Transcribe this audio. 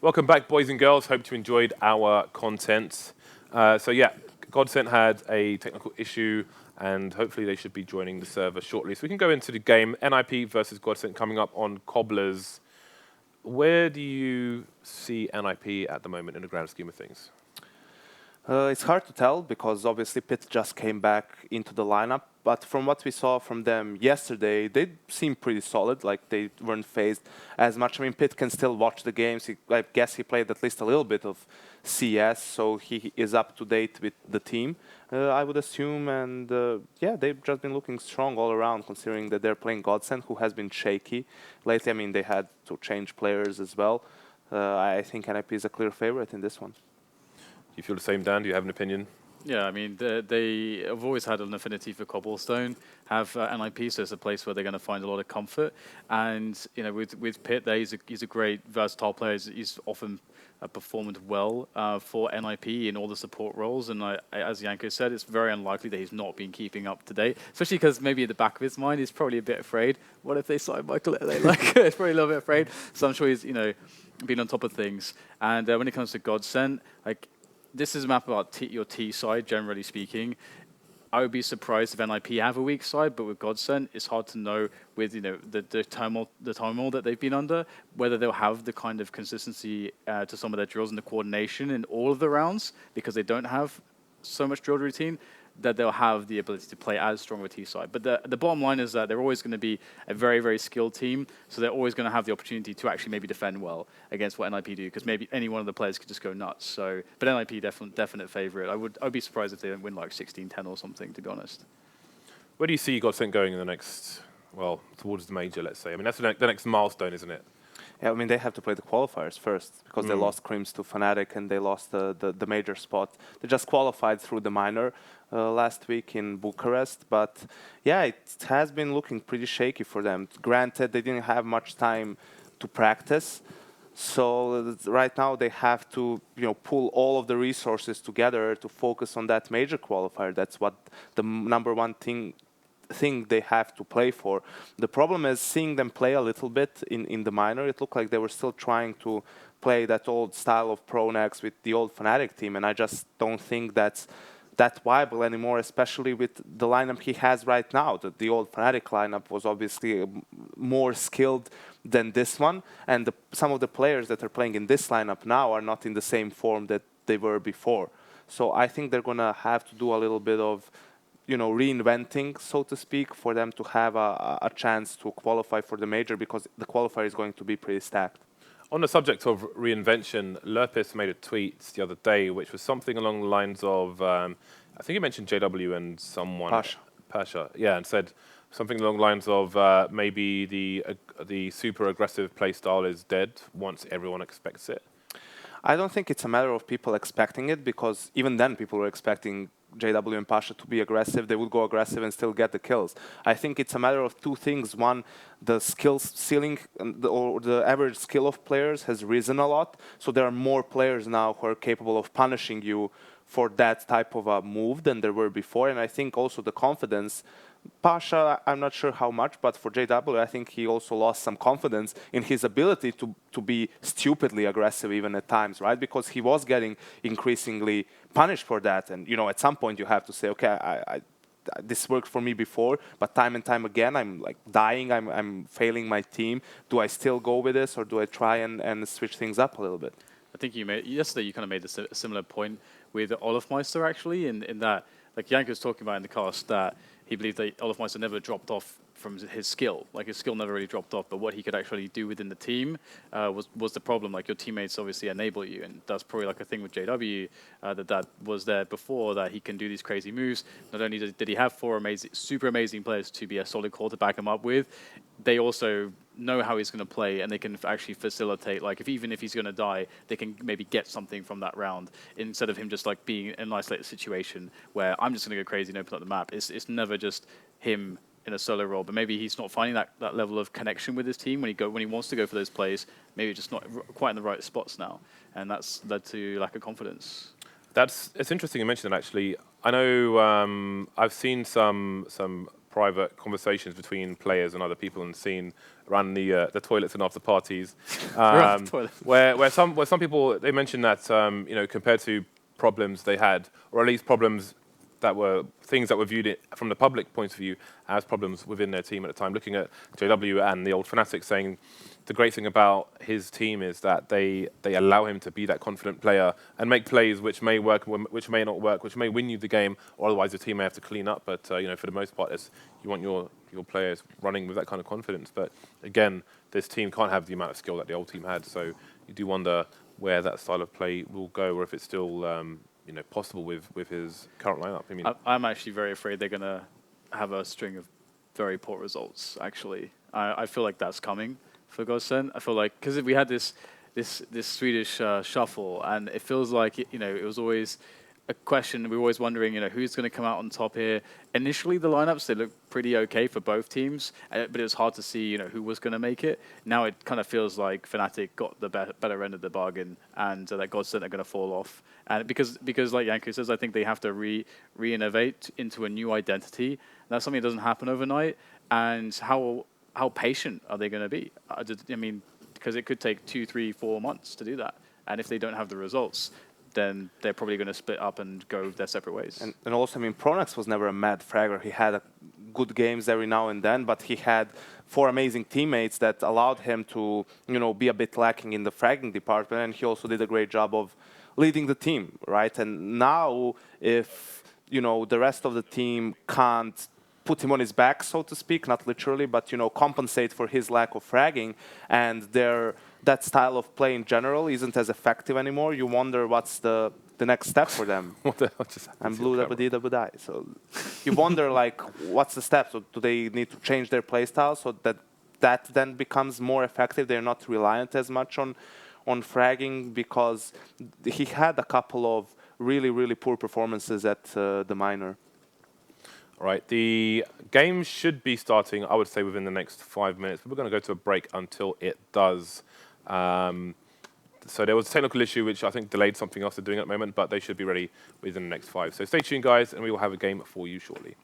Welcome back, boys and girls. Hope you enjoyed our content. So yeah, Godsent had a technical issue, and hopefully they should be joining the server shortly. So we can go into the game. NiP versus Godsent coming up on Cobblers. Where do you see NiP at the moment in the grand scheme of things? It's hard to tell because obviously Pitt just came back into the lineup. But from what we saw from them yesterday, they seemed pretty solid. Like they weren't phased as much. I mean, Pitt can still watch the games. I guess he played at least a little bit of CS, so he is up to date with the team, I would assume. And yeah, they've just been looking strong all around, considering that they're playing Godsent, who has been shaky lately. I mean, they had to change players as well. I think NiP is a clear favorite in this one. Do you feel the same, Dan? Do you have an opinion? Yeah, I mean, they have always had an affinity for Cobblestone, have NiP, so it's a place where they're going to find a lot of comfort. And, you know, with Pitt there, he's a great, versatile player. He's often performed well for NiP in all the support roles. And as Yanko said, it's very unlikely that he's not been keeping up to date, especially because maybe at the back of his mind, he's probably a bit afraid. What if they sign Michael? They like, he's probably a little bit afraid. So I'm sure he's, you know, been on top of things. And when it comes to Godsent, like, this is a map about your T side, generally speaking. I would be surprised if NiP have a weak side, but with Godsent, it's hard to know with the turmoil that they've been under, whether they'll have the kind of consistency to some of their drills and the coordination in all of the rounds, because they don't have so much drill routine, that they'll have the ability to play as strong of a T side. But the bottom line is that they're always going to be a very, very skilled team, so they're always going to have the opportunity to actually maybe defend well against what NiP do, because maybe any one of the players could just go nuts. So, but NiP definite favorite. I'd be surprised if they don't win like 16-10 or something, to be honest. Where do you see Godsent going in the next, well, towards the major, let's say? I mean, that's the next milestone, isn't it? Yeah, I mean, they have to play the qualifiers first because they lost Crims to Fnatic and they lost the major spot. They just qualified through the minor last week in Bucharest. But yeah, it has been looking pretty shaky for them. Granted, they didn't have much time to practice. So right now they have to, pull all of the resources together to focus on that major qualifier. That's what the number one thing they have to play for. The problem is seeing them play a little bit in the minor. It looked like they were still trying to play that old style of Pronex with the old Fnatic team, and I just don't think that's that viable anymore, especially with the lineup he has right now. The old Fnatic lineup was obviously more skilled than this one, and some of the players that are playing in this lineup now are not in the same form that they were before. So I think they're going to have to do a little bit of reinventing, so to speak, for them to have a chance to qualify for the major, because the qualifier is going to be pretty stacked. On the subject of reinvention, Lurpis made a tweet the other day, which was something along the lines of, I think he mentioned JW and someone. Pasha, yeah, and said something along the lines of maybe the super aggressive play style is dead once everyone expects it. I don't think it's a matter of people expecting it, because even then people were expecting JW and Pasha to be aggressive. They would go aggressive and still get the kills. I think it's a matter of two things. One, the skills ceiling or the average skill of players has risen a lot. So there are more players now who are capable of punishing you for that type of a move than there were before. And I think also the confidence. Pasha, I'm not sure how much, but for JW, I think he also lost some confidence in his ability to be stupidly aggressive even at times, right? Because he was getting increasingly punished for that. And, at some point you have to say, okay, this worked for me before, but time and time again, I'm like dying, I'm failing my team. Do I still go with this, or do I try and switch things up a little bit? I think yesterday you kind of made a similar point with Olofmeister, actually, in that, like Yanko was talking about in the cast, that he believed that Olofmeister never dropped off from his skill. Like, his skill never really dropped off, but what he could actually do within the team was the problem. Like, your teammates obviously enable you, and that's probably like a thing with JW that was there before, that he can do these crazy moves. Not only did he have four super amazing players to be a solid core to back him up with, they also know how he's going to play, and they can actually facilitate, like, even if he's going to die, they can maybe get something from that round, instead of him just like being in an isolated situation where I'm just going to go crazy and open up the map. It's never just him in a solo role, but maybe he's not finding that level of connection with his team when he wants to go for those plays, maybe just not quite in the right spots now, and that's led to lack of confidence. It's interesting you mentioned that, actually. I know I've seen some private conversations between players and other people in the scene around the toilets and after parties, where some people they mentioned that you know, compared to problems they had, or at least problems that were things that were viewed from the public point of view as problems within their team at the time. Looking at JW and the old Fnatic, saying the great thing about his team is that they allow him to be that confident player and make plays which may work, which may not work, which may win you the game, or otherwise the team may have to clean up. But you know, for the most part, you want your players running with that kind of confidence. But again, this team can't have the amount of skill that the old team had. So you do wonder where that style of play will go, or if it's still you know, possible with his current lineup. I mean, I'm actually very afraid they're going to have a string of very poor results. Actually, I feel like that's coming for Godsend. I feel like because we had this Swedish shuffle, and it feels like you know, it was always a question. We were always wondering, you know, who's going to come out on top here. Initially, the lineups, they looked pretty okay for both teams, but it was hard to see, you know, who was going to make it. Now it kind of feels like Fnatic got the better end of the bargain, and that Godsend are going to fall off. And because like Yanku says, I think they have to re-innovate into a new identity. That's something that doesn't happen overnight. And how patient are they going to be? I mean, because it could take 2, 3, 4 months to do that. And if they don't have the results, then they're probably going to split up and go their separate ways. And also, I mean, Pronax was never a mad fragger. He had good games every now and then, but he had 4 amazing teammates that allowed him to, you know, be a bit lacking in the fragging department, and he also did a great job of leading the team, right? And now, if, you know, the rest of the team can't put him on his back, so to speak, not literally, but, you know, compensate for his lack of fragging, and that style of play in general isn't as effective anymore, you wonder what's the next step for them. What the hell just happened? I'm blue double die. So you wonder, like, what's the step? So do they need to change their play style so that then becomes more effective? They're not reliant as much on fragging, because he had a couple of really, really poor performances at the minor. All right, the game should be starting, I would say, within the next 5 minutes, but we're going to go to a break until it does. So there was a technical issue which I think delayed something else they're doing at the moment, but they should be ready within the next 5. So stay tuned, guys, and we will have a game for you shortly.